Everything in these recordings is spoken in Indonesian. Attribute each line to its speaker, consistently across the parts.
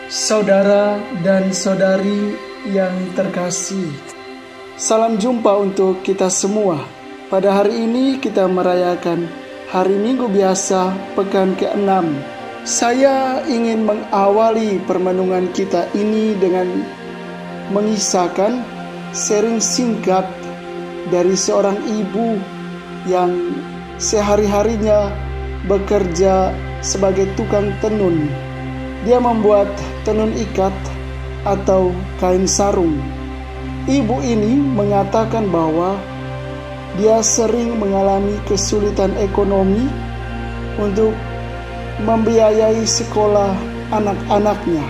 Speaker 1: Saudara dan saudari yang terkasih, salam jumpa untuk kita semua. Pada hari ini kita merayakan hari Minggu biasa pekan ke-6. Saya ingin mengawali permenungan kita ini dengan mengisahkan sharing singkat dari seorang ibu yang sehari-harinya bekerja sebagai tukang tenun. Dia membuat tenun ikat atau kain sarung. Ibu ini mengatakan bahwa dia sering mengalami kesulitan ekonomi untuk membiayai sekolah anak-anaknya.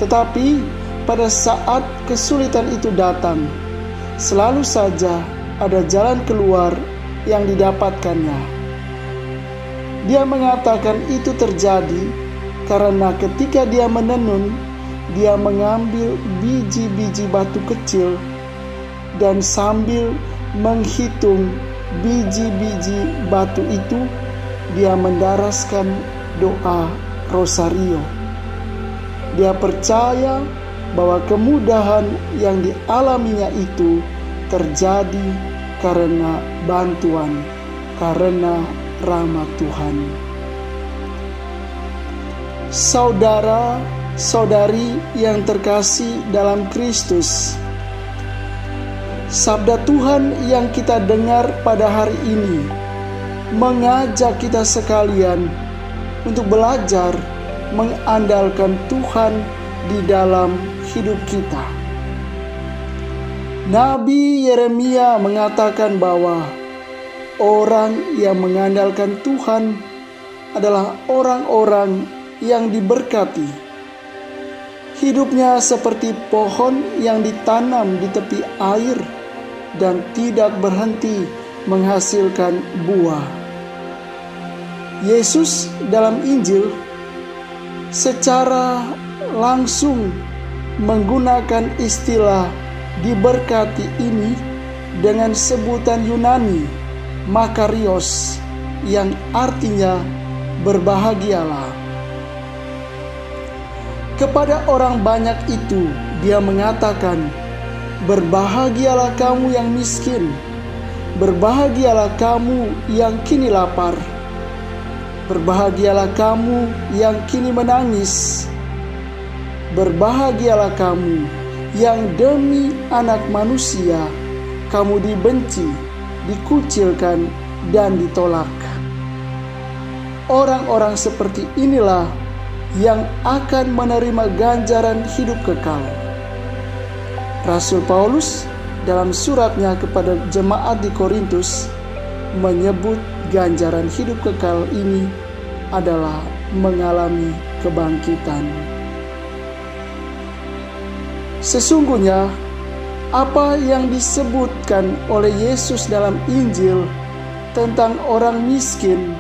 Speaker 1: Tetapi pada saat kesulitan itu datang, selalu saja ada jalan keluar yang didapatkannya. Dia mengatakan itu terjadi karena ketika dia menenun, dia mengambil biji-biji batu kecil dan sambil menghitung biji-biji batu itu, dia mendaraskan doa rosario. Dia percaya bahwa kemudahan yang dialaminya itu terjadi karena bantuan, karena rahmat Tuhan. Saudara, saudari yang terkasih dalam Kristus, sabda Tuhan yang kita dengar pada hari ini mengajak kita sekalian untuk belajar mengandalkan Tuhan di dalam hidup kita. Nabi Yeremia mengatakan bahwa orang yang mengandalkan Tuhan adalah orang-orang yang diberkati. Hidupnya seperti pohon yang ditanam di tepi air dan tidak berhenti menghasilkan buah. Yesus dalam Injil secara langsung menggunakan istilah diberkati ini dengan sebutan Yunani makarios, yang artinya berbahagialah. Kepada orang banyak itu dia mengatakan, berbahagialah kamu yang miskin, berbahagialah kamu yang kini lapar, berbahagialah kamu yang kini menangis, berbahagialah kamu yang demi anak manusia kamu dibenci, dikucilkan, dan ditolak. Orang-orang seperti inilah yang akan menerima ganjaran hidup kekal. Rasul Paulus dalam suratnya kepada jemaat di Korintus menyebut ganjaran hidup kekal ini adalah mengalami kebangkitan. Sesungguhnya apa yang disebutkan oleh Yesus dalam Injil tentang orang miskin,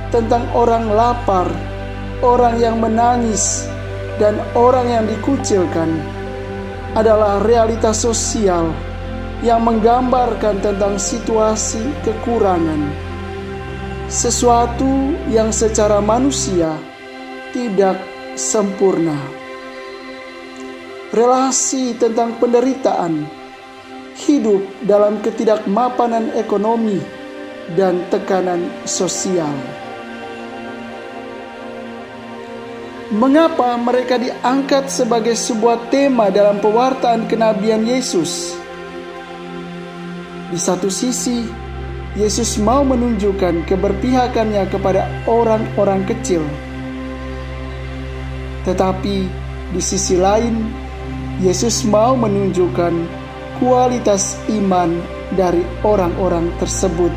Speaker 1: tentang orang lapar, orang yang menangis, dan orang yang dikucilkan adalah realitas sosial yang menggambarkan tentang situasi kekurangan, sesuatu yang secara manusia tidak sempurna. Relasi tentang penderitaan, hidup dalam ketidakmapanan ekonomi, dan tekanan sosial. Mengapa mereka diangkat sebagai sebuah tema dalam pewartaan kenabian Yesus? Di satu sisi, Yesus mau menunjukkan keberpihakannya kepada orang-orang kecil. Tetapi di sisi lain, Yesus mau menunjukkan kualitas iman dari orang-orang tersebut.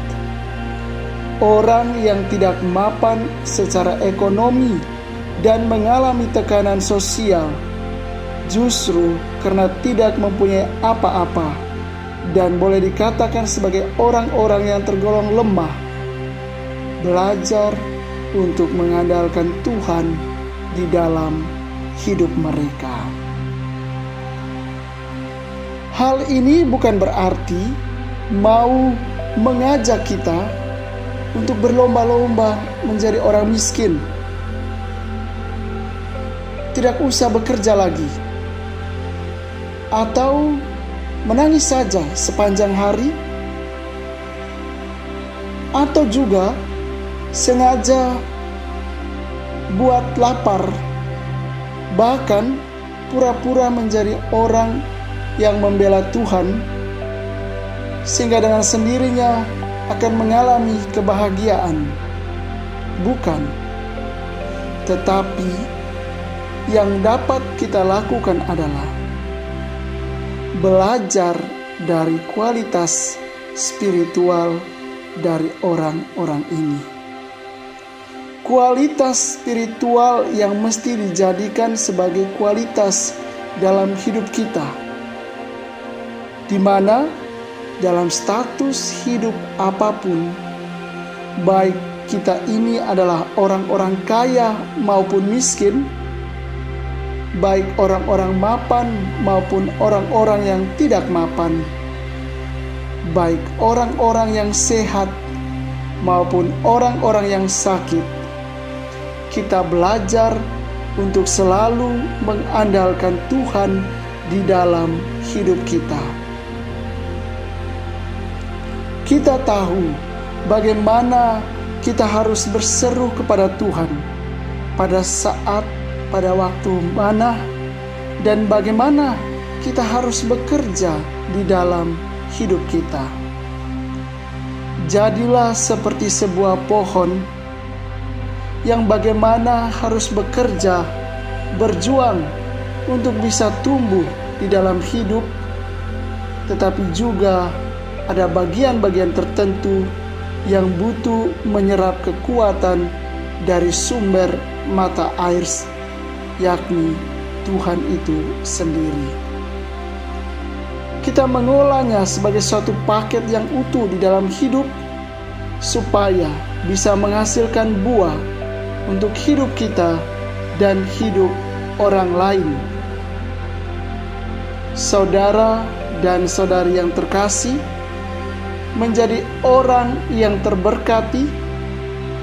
Speaker 1: Orang yang tidak mapan secara ekonomi dan mengalami tekanan sosial, justru karena tidak mempunyai apa-apa dan boleh dikatakan sebagai orang-orang yang tergolong lemah, belajar untuk mengandalkan Tuhan di dalam hidup mereka. Hal ini bukan berarti mau mengajak kita untuk berlomba-lomba menjadi orang miskin. tidak usah bekerja lagi, atau menangis saja sepanjang hari, atau juga sengaja buat lapar, bahkan pura-pura menjadi orang yang membela Tuhan, sehingga dengan sendirinya akan mengalami kebahagiaan. Bukan, tetapi yang dapat kita lakukan adalah belajar dari kualitas spiritual dari orang-orang ini. Kualitas spiritual yang mesti dijadikan sebagai kualitas dalam hidup kita, di mana dalam status hidup apapun, baik kita ini adalah orang-orang kaya maupun miskin, baik orang-orang mapan maupun orang-orang yang tidak mapan, baik orang-orang yang sehat maupun orang-orang yang sakit, kita belajar untuk selalu mengandalkan Tuhan di dalam hidup kita. Kita tahu bagaimana kita harus berseru kepada Tuhan pada waktu mana, dan bagaimana kita harus bekerja di dalam hidup kita. Jadilah seperti sebuah pohon yang bagaimana harus bekerja, berjuang untuk bisa tumbuh di dalam hidup, tetapi juga ada bagian-bagian tertentu yang butuh menyerap kekuatan dari sumber mata air, yakni Tuhan itu sendiri. Kita mengolahnya sebagai suatu paket yang utuh di dalam hidup, supaya bisa menghasilkan buah untuk hidup kita dan hidup orang lain. Saudara dan saudari yang terkasih, menjadi orang yang terberkati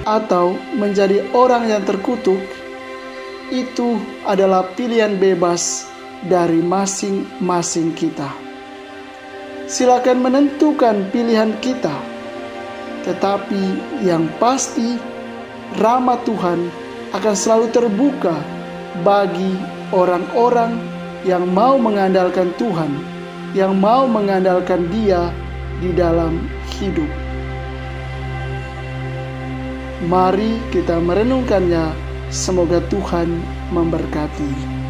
Speaker 1: atau menjadi orang yang terkutuk, itu adalah pilihan bebas dari masing-masing kita. Silakan menentukan pilihan kita, tetapi yang pasti rahmat Tuhan akan selalu terbuka bagi orang-orang yang mau mengandalkan Tuhan, yang mau mengandalkan Dia di dalam hidup. Mari kita merenungkannya. Semoga Tuhan memberkati.